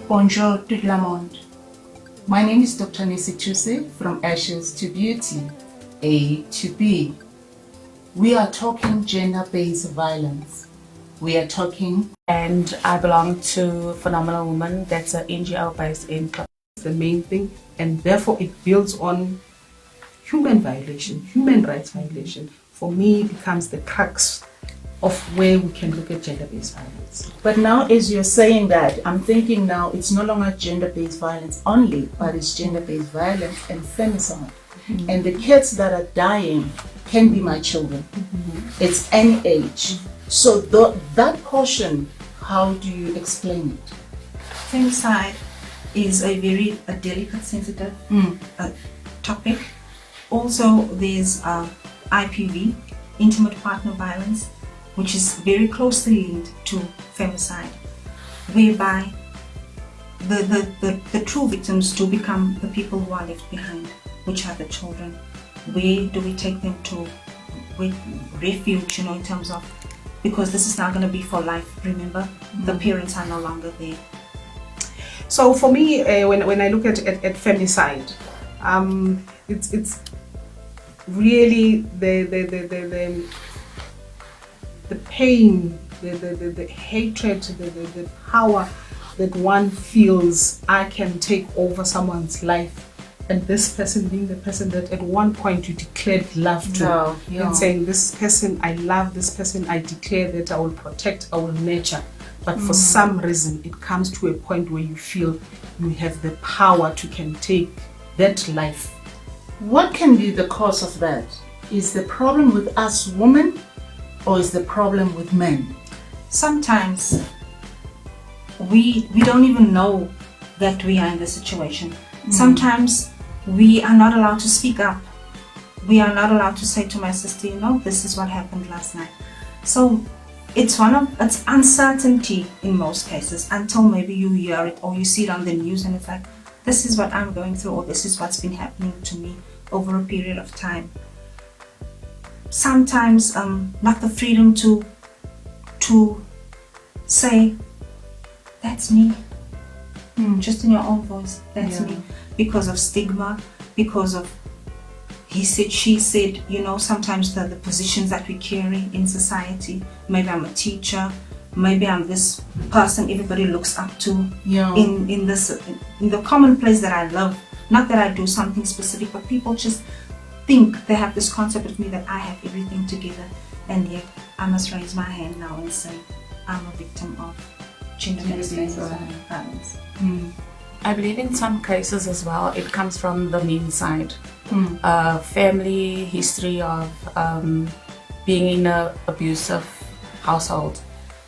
Bonjour tout le monde. My name is Dr. Nisi from Ashes to Beauty, A2B. We are talking gender-based violence. We are talking... And I belong to Phenomenal Woman, that's an NGO based in... The main thing, and therefore it builds on human violation, human rights violation. For me, it becomes the crux of where we can look at gender-based violence. But now, as you're saying that, I'm thinking now it's no longer gender-based violence only, but it's gender-based violence and femicide. Mm-hmm. And the kids that are dying can be my children. Mm-hmm. It's any age. So that portion, how do you explain it? Femicide is a very delicate, sensitive topic. Also, there's IPV, intimate partner violence, which is very closely linked to femicide, whereby the true victims do become the people who are left behind, which are the children. Where do we take them to? With refuge, in terms of, because this is not going to be for life, remember? The parents are no longer there. So for me, when I look at femicide, it's really the pain, the hatred, the power that one feels I can take over someone's life, and this person being the person that at one point you declared love to, and saying, this person, I love this person, I declare that I will protect, I will nurture. But for some reason, it comes to a point where you feel you have the power to can take that life. What can be the cause of that? Is the problem with us women, or is the problem with men? Sometimes we don't even know that we are in this situation. Sometimes we are not allowed to speak up. We are not allowed to say to my sister, this is what happened last night. So it's uncertainty in most cases, until maybe you hear it or you see it on the news and it's like, this is what I'm going through, or this is what's been happening to me over a period of time. Sometimes not the freedom to say, that's me, just in your own voice, that's me, because of stigma, because of he said, she said, sometimes the positions that we carry in society. Maybe I'm a teacher, maybe I'm this person everybody looks up to in the commonplace that I love. Not that I do something specific, but people just think they have this concept of me that I have everything together, and yet I must raise my hand now and say I'm a victim of gender-based violence. I believe in some cases as well, it comes from the men's side. Family history of being in an abusive household.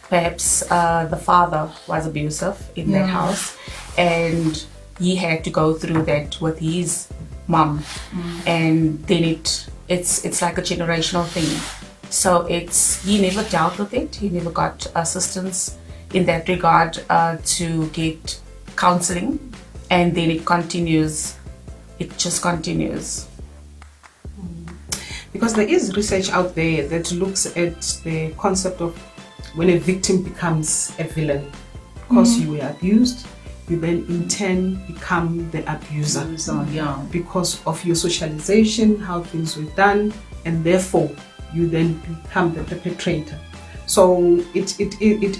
Perhaps the father was abusive in that house, and he had to go through that with his mom, and then it's like a generational thing. So he never dealt with it. He never got assistance in that regard to get counseling, and then it continues. It just continues. Because there is research out there that looks at the concept of when a victim becomes a villain. Because you were abused, you then in turn become the abuser. Because of your socialization, how things were done, and therefore you then become the perpetrator. So it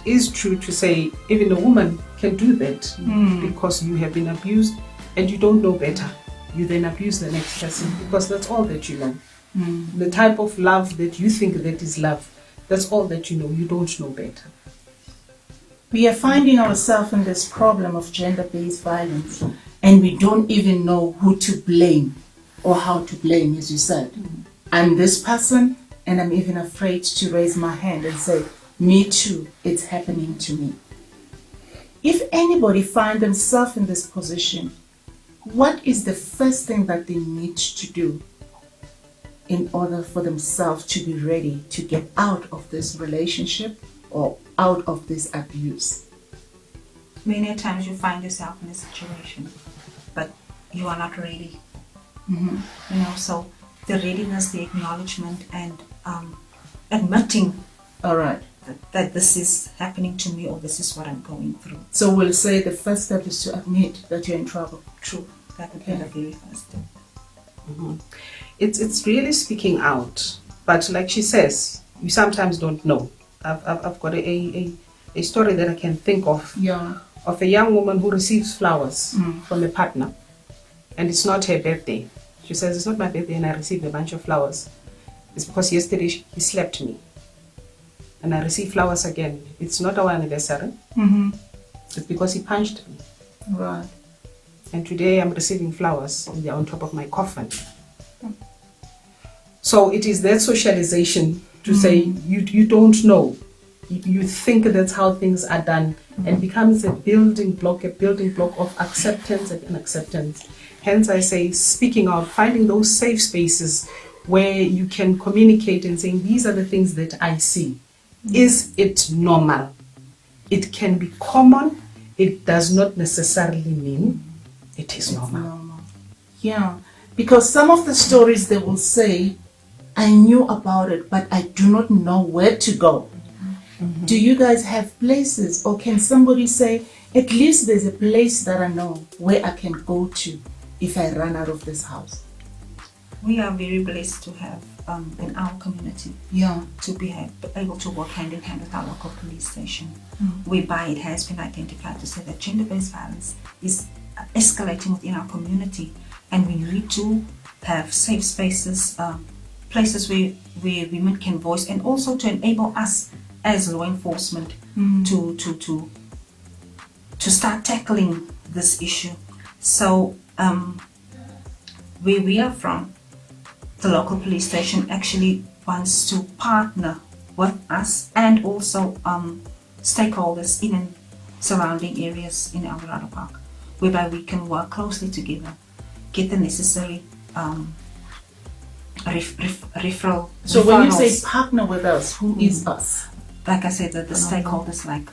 is true to say even a woman can do that because you have been abused and you don't know better. You then abuse the next person because that's all that you know. The type of love that you think that is love, that's all that you know. You don't know better. We are finding ourselves in this problem of gender-based violence, and we don't even know who to blame or how to blame, as you said. I'm this person, and I'm even afraid to raise my hand and say, me too, it's happening to me. If anybody finds themselves in this position, what is the first thing that they need to do in order for themselves to be ready to get out of this relationship or out of this abuse? Many times you find yourself in a situation, but you are not ready. So the readiness, the acknowledgement, and admitting All right. that this is happening to me or this is what I'm going through. So we'll say the first step is to admit that you're in trouble. True. That would be the very first step. Mm-hmm. It's really speaking out, but like she says, you sometimes don't know. I've got a story that I can think of. Yeah. Of a young woman who receives flowers from a partner, and it's not her birthday. She says, it's not my birthday and I received a bunch of flowers. It's because yesterday he slapped me and I received flowers again. It's not our anniversary. It's because he punched me. Right. And today I'm receiving flowers and they're on top of my coffin. So it is that socialization to say you don't know. You think that's how things are done, and becomes a building block of acceptance and unacceptance. Hence I say, speaking out, finding those safe spaces where you can communicate and saying, these are the things that I see. Is it normal? It can be common. It does not necessarily mean it is normal. Yeah, because some of the stories they will say, I knew about it, but I do not know where to go. Do you guys have places, or can somebody say, at least there's a place that I know where I can go to if I run out of this house? We are very blessed to have in our community, to be able to work hand in hand with our local police station, whereby it has been identified to say that gender-based violence is escalating within our community, and we need to have safe spaces, places where women can voice, and also to enable us as law enforcement to start tackling this issue. So where we are from, the local police station actually wants to partner with us and also stakeholders in and surrounding areas in Eldorado Park, whereby we can work closely together, get the necessary referral. So when you say partner with us, who is us? Like I said, the stakeholders, like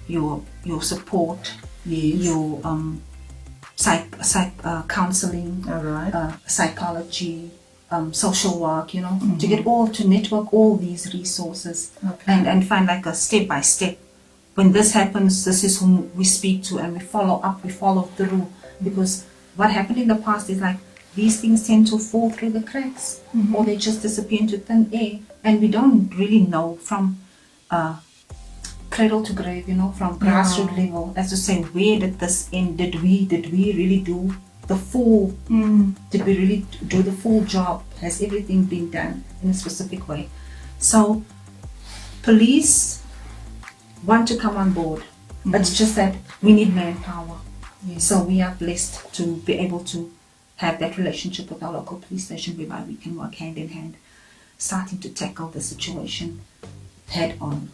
your support, your counseling, psychology, social work, to get to network all these resources, and find like a step by step. When this happens, this is whom we speak to, and we follow up, we follow through, because what happened in the past is like these things tend to fall through the cracks, or they just disappear into thin air, and we don't really know from cradle to grave, from grassroots level, as to say, where did this end? Did we really do the full? Did we really do the full job? Has everything been done in a specific way? So, police want to come on board, but it's just that we need manpower. So we are blessed to be able to have that relationship with our local police station, whereby we can work hand in hand, starting to tackle the situation head on.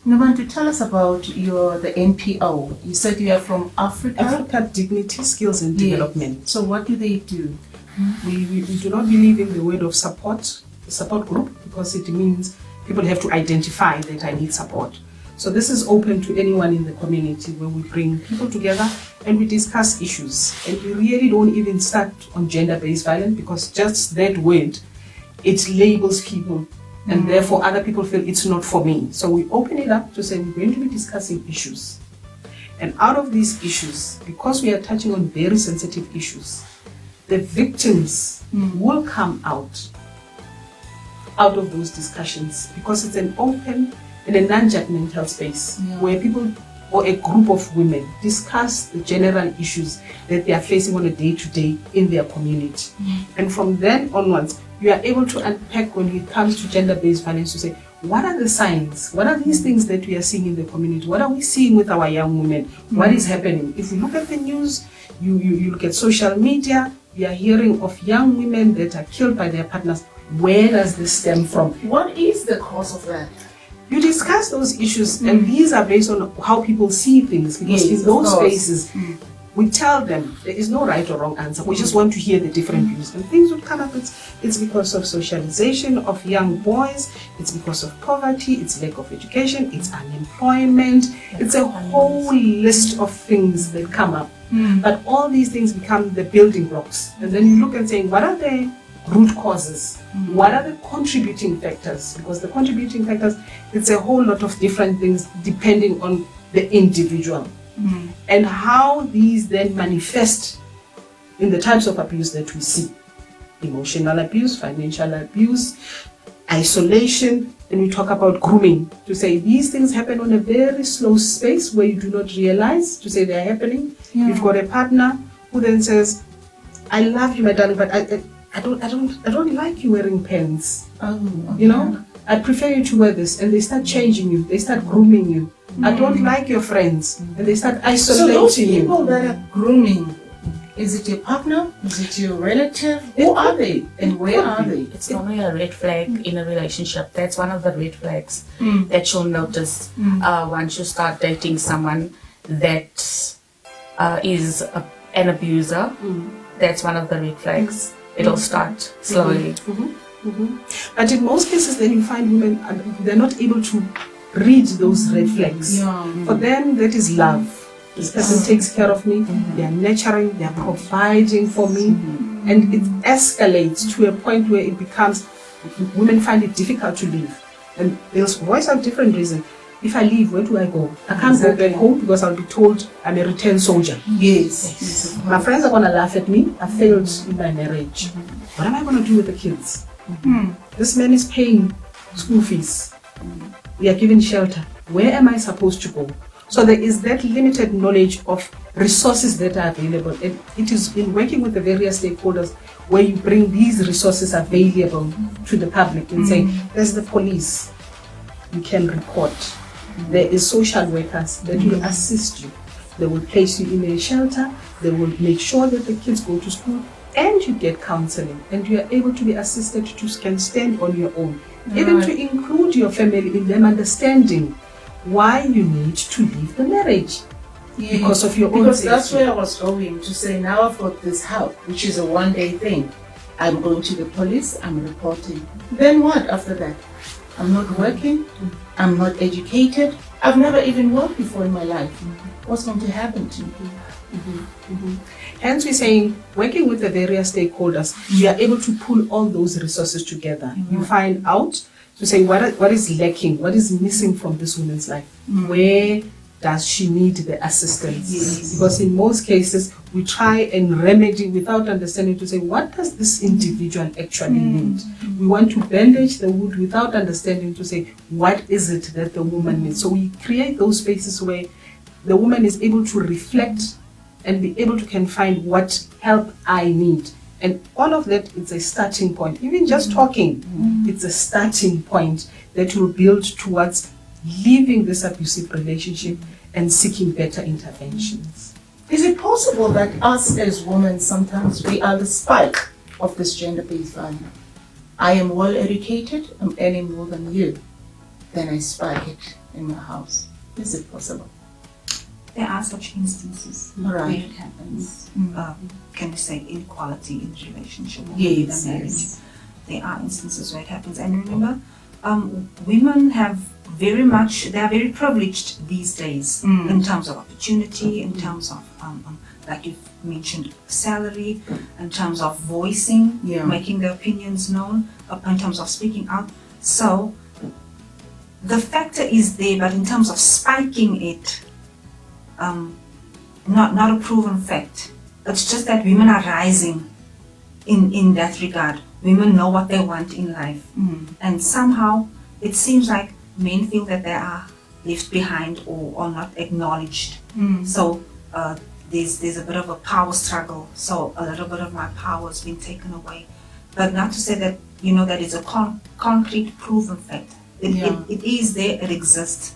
Nabantu, tell us about the NPO. You said you are from Africa? Africa Dignity, Skills and Development. So what do they do? We do not believe in the word of support group, because it means people have to identify that I need support. So this is open to anyone in the community, where we bring people together and we discuss issues. And we really don't even start on gender-based violence, because just that word, it labels people, and therefore other people feel it's not for me. So we open it up to say we're going to be discussing issues. And out of these issues, because we are touching on very sensitive issues, the victims will come out of those discussions, because it's an open and a non-judgmental space where people or a group of women discuss the general issues that they are facing on a day-to-day in their community. And from then onwards, you are able to unpack, when it comes to gender-based violence, to say, what are the signs? What are these things that we are seeing in the community? What are we seeing with our young women? What is happening? If you look at the news, you look at social media, we are hearing of young women that are killed by their partners. Where does this stem from? What is the cause of that? You discuss those issues, and these are based on how people see things, because in those spaces, we tell them there is no right or wrong answer. We just want to hear the different views, and things would come up. It's because of socialization of young boys, it's because of poverty, it's lack of education, it's unemployment, it's a whole list of things that come up. But all these things become the building blocks, and then you look and saying, what are the root causes. What are the contributing factors? Because the contributing factors, it's a whole lot of different things depending on the individual. And how these then manifest in the types of abuse that we see. Emotional abuse, financial abuse, isolation. Then we talk about grooming, to say these things happen on a very slow space where you do not realize, to say they're happening. You've got a partner who then says, I love you, my darling, but I don't like you wearing pants. You know, I prefer you to wear this, and they start changing you, they start grooming you. I don't like your friends, and they start isolating you. So those people that are grooming, is it your partner? Is it your relative? Who are they, and where are they? It's normally a red flag in a relationship. That's one of the red flags that you'll notice once you start dating someone that is an abuser. That's one of the red flags. It'll start slowly. But in most cases, then you find women, they're not able to read those red flags. For them, that is love. This person takes care of me, they are nurturing, they are providing for me, and it escalates to a point where it becomes, women find it difficult to leave. And they'll voice out different reasons. If I leave, where do I go? I can't go back home because I'll be told I'm a returned soldier. Yes. My friends are going to laugh at me. I failed in my marriage. What am I going to do with the kids? This man is paying school fees. We are given shelter. Where am I supposed to go? So there is that limited knowledge of resources that are available. And it is in working with the various stakeholders where you bring these resources available to the public and say, there's the police, you can report. There is social workers that will assist you. They will place you in a shelter. They will make sure that the kids go to school and you get counseling and you are able to be assisted to can stand on your own. Even to include your family in them understanding why you need to leave the marriage because of your own Because safety. that's where I was going to say, now I've got this help, which is a one-day thing. I'm going to the police, I'm reporting. Then what after that? I'm not working, I'm not educated, I've never even worked before in my life. What's going to happen to me? Hence we're saying, working with the various stakeholders, you are able to pull all those resources together. You find out to say what is lacking, what is missing from this woman's life. Where does she need the assistance? Because in most cases, we try and remedy without understanding to say, what does this individual actually need? We want to bandage the wound without understanding to say, what is it that the woman needs? So we create those spaces where the woman is able to reflect and be able to can find what help I need. And all of that is a starting point. Even just talking, it's a starting point that will build towards leaving this abusive relationship and seeking better interventions. Is it possible that us as women, sometimes we are the spike of this gender-based violence? I am well educated, I'm earning more than you, then I spike it in my house. Is it possible? There are such instances where Right. it happens. Can we say inequality in relationship or Yes, in a marriage? yes. There are instances where it happens. And remember, women have they are very privileged these days in terms of opportunity, in terms of, like you've mentioned, salary, in terms of voicing, making their opinions known, in terms of speaking out. So the factor is there, but in terms of spiking it, not a proven fact. It's just that women are rising in that regard. Women know what they want in life. And somehow it seems like men feel that they are left behind or not acknowledged. So there's a bit of a power struggle. So a little bit of my power has been taken away. But not to say that, that is a concrete proven fact. It is there, it exists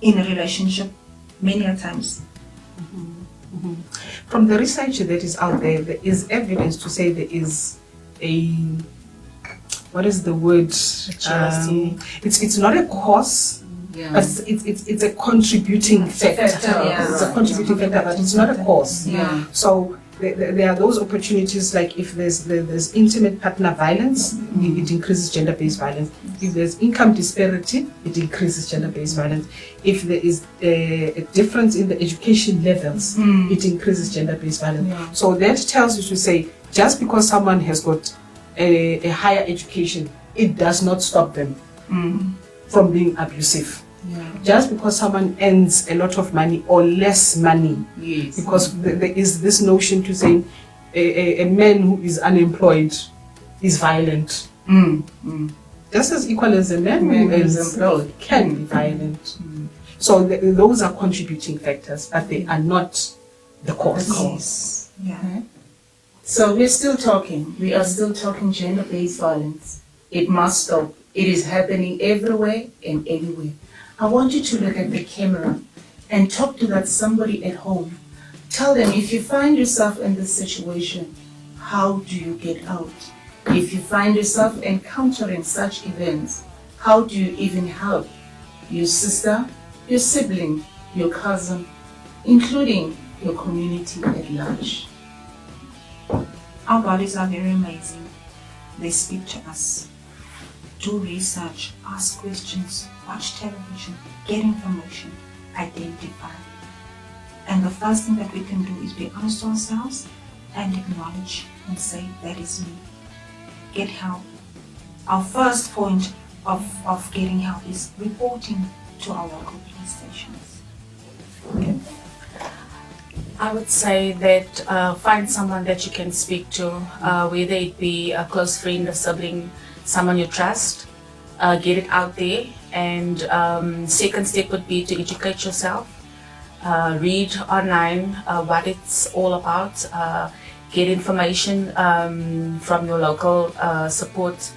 in a relationship many a times. From the research that is out there, there is evidence to say there is a, what is the word? It's not a cause, but it's a contributing factor. It's a contributing factor, but it's not a cause. So there are those opportunities, like if there's intimate partner violence, it increases gender-based violence. If there's income disparity, it increases gender-based violence. If there is a difference in the education levels, it increases gender-based violence. So that tells you to say, just because someone has got a higher education, it does not stop them from being abusive. Yeah. Just because someone earns a lot of money or less money, Yes. because there is this notion to say a man who is unemployed is violent. Just as equal as a man who is employed can be violent. So those are contributing factors, but they are not the cause. Yes. Yeah. Okay. So we're still talking. We are still talking gender-based violence. It must stop. It is happening everywhere and anywhere. I want you to look at the camera and talk to that somebody at home. Tell them, if you find yourself in this situation, how do you get out? If you find yourself encountering such events, how do you even help your sister, your sibling, your cousin, including your community at large? Our bodies are very amazing. They speak to us. Do research, ask questions, watch television, get information, identify. And the first thing that we can do is be honest to ourselves and acknowledge and say, that is me. Get help. Our first point of getting help is reporting to our local police stations. Okay. I would say that find someone that you can speak to, whether it be a close friend, a sibling, someone you trust. Get it out there. And second step would be to educate yourself. Read online what it's all about. Get information from your local support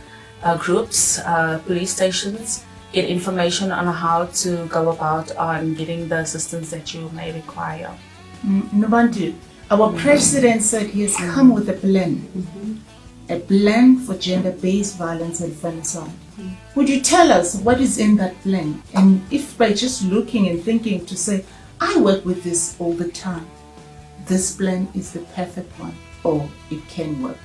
groups, police stations. Get information on how to go about on getting the assistance that you may require. Nobantu, our president said he has come with a plan. A plan for gender-based violence and femicide. Would you tell us what is in that plan? And if by just looking and thinking to say, I work with this all the time, this plan is the perfect one, or it can work.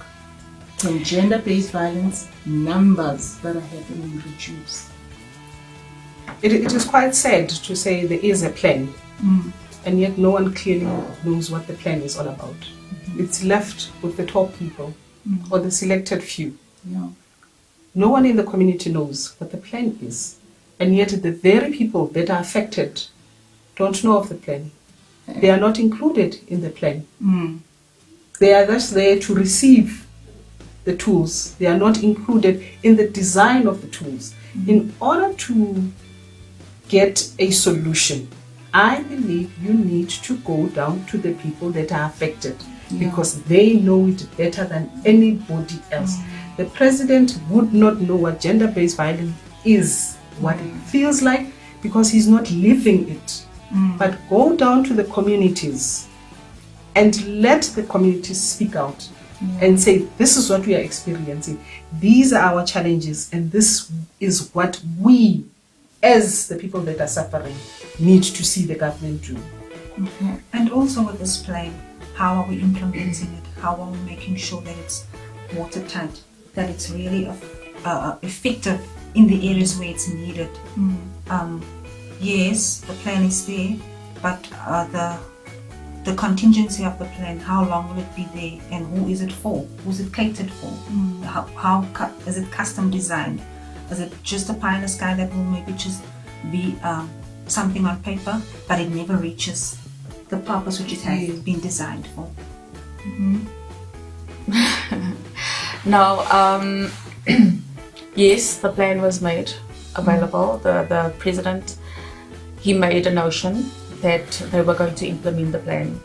Can gender-based violence numbers that are happening reduce? It is quite sad to say there is a plan, and yet no one clearly knows what the plan is all about. It's left with the top people or the selected few. Yeah. No one in the community knows what the plan is, and yet the very people that are affected don't know of the plan. They are not included in the plan. They are just there to receive the tools. They are not included in the design of the tools. In order to get a solution, I believe you need to go down to the people that are affected, because they know it better than anybody else. The president would not know what gender-based violence is, what it feels like, because he's not living it. But go down to the communities and let the communities speak out and say, this is what we are experiencing. These are our challenges, and this is what we, as the people that are suffering, need to see the government do. Okay. And also with this plan, how are we implementing it? How are we making sure that it's watertight, that it's really effective in the areas where it's needed? Yes, the plan is there, but the contingency of the plan, how long will it be there, and who is it for? Who's it catered for? How is it custom designed? Is it just a pie in the sky that will maybe just be something on paper, but it never reaches the purpose which it has been designed for? No, yes, the plan was made available. The president, he made a notion that they were going to implement the plan.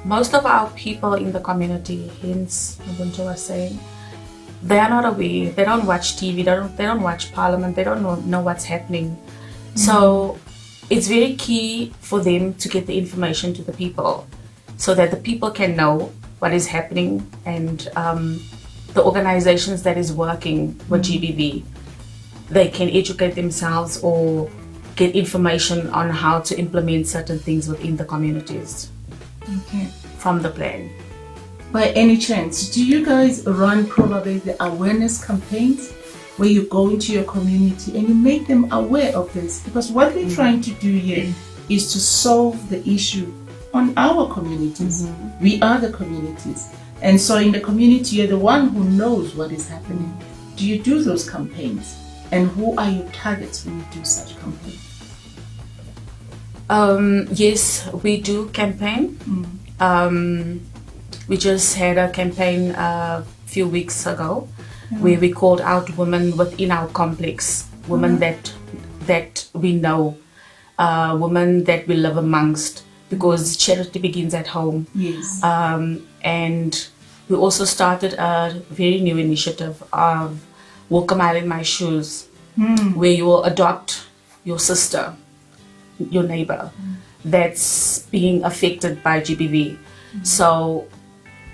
Most of our people in the community, hence Ubuntu was saying, they are not aware. They don't watch TV. They don't watch Parliament. They don't know what's happening. So it's very key for them to get the information to the people, so that the people can know what is happening, and the organizations that is working with GBV, they can educate themselves or get information on how to implement certain things within the communities from the plan. By any chance, do you guys run probably the awareness campaigns where you go into your community and you make them aware of this? Because what we're trying to do here is to solve the issue on our communities. We are the communities. And so in the community, you're the one who knows what is happening. Do you do those campaigns? And who are your targets when you do such campaigns? Yes, we do campaign. We just had a campaign a few weeks ago where we called out women within our complex, women that we know, women that we live amongst, because charity begins at home. Yes. And we also started a very new initiative of Walk a Mile in My Shoes, where you will adopt your sister, your neighbor, that's being affected by GBV. So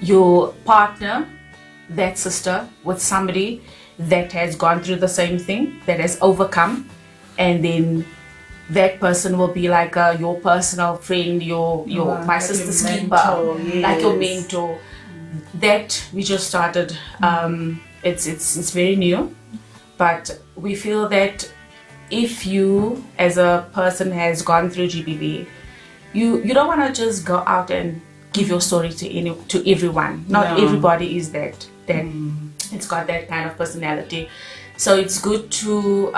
you partner that sister with somebody that has gone through the same thing, that has overcome, and then that person will be like your personal friend, your my like sister's your keeper, mentor, like your yes. mentor. That we just started. It's very new, but we feel that if you as a person has gone through GBV, you don't want to just go out and give your story to everyone. Not everybody is that it's got that kind of personality. So it's good to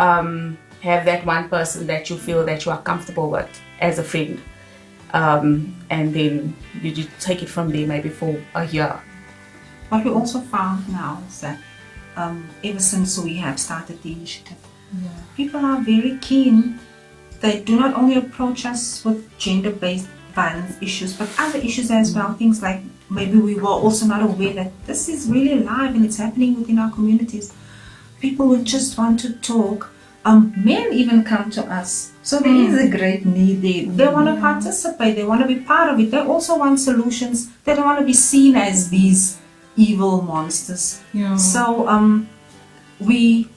have that one person that you feel that you are comfortable with as a friend, and then you take it from there, maybe for a year. What we also found now is that ever since we have started the initiative, people are very keen. They do not only approach us with gender-based violence issues, but other issues as well. Things like maybe we were also not aware that this is really alive and it's happening within our communities. People would just want to talk. Men even come to us. So there is a great need there. They want to participate. They want to be part of it. They also want solutions. They don't want to be seen as these evil monsters. Yeah. So we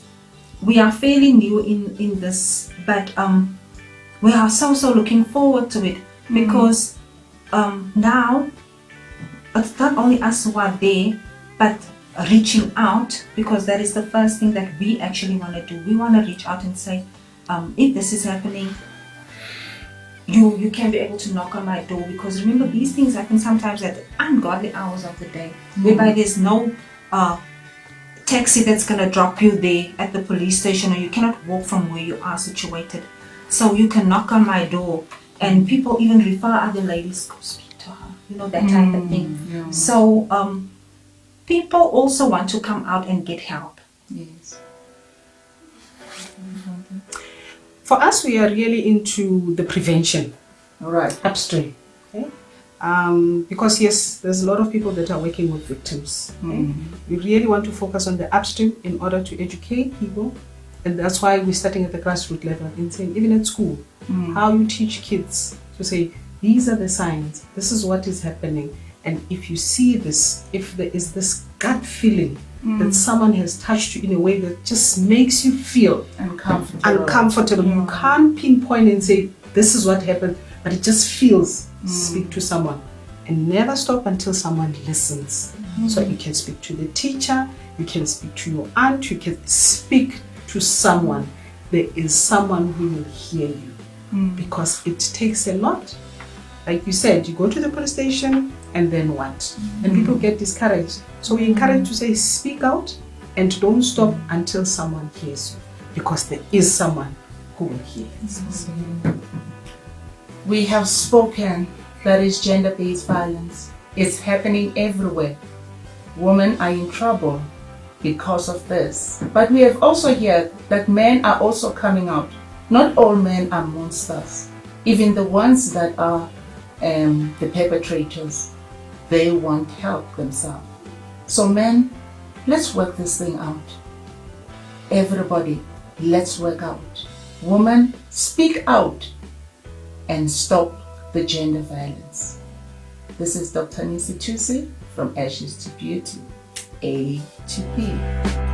are fairly new in this, but we are so looking forward to it, because now it's not only us who are there, but reaching out, because that is the first thing that we actually want to do. We want to reach out and say, if this is happening, you can be able to knock on my door, because remember, these things happen sometimes at ungodly hours of the day, whereby there's no taxi that's going to drop you there at the police station, or you cannot walk from where you are situated. So you can knock on my door, and people even refer other ladies, go speak to her, that type of thing. Yeah. So people also want to come out and get help. Yes. For us, we are really into the prevention, All right. upstream. Okay? Because yes, there's a lot of people that are working with victims. Okay? We really want to focus on the upstream in order to educate people, and that's why we're starting at the grassroots level, in saying, even at school, how you teach kids to say, these are the signs, this is what is happening, and if you see this, if there is this gut feeling that someone has touched you in a way that just makes you feel uncomfortable. You can't pinpoint and say, this is what happened, but it just feels. Speak to someone, and never stop until someone listens. So you can speak to the teacher, you can speak to your aunt, you can speak to someone. There is someone who will hear you, because it takes a lot. Like you said, you go to the police station, and then what? And people get discouraged. So we encourage to say, speak out, and don't stop until someone hears you, because there is someone who will hear you. We have spoken that is gender-based violence. It's happening everywhere. Women are in trouble because of this. But we have also heard that men are also coming out. Not all men are monsters. Even the ones that are the perpetrators, they want help themselves. So men, let's work this thing out. Everybody, let's work out. Women, speak out and stop the gender violence. This is Dr. Nisi from Ashes to Beauty, A2B.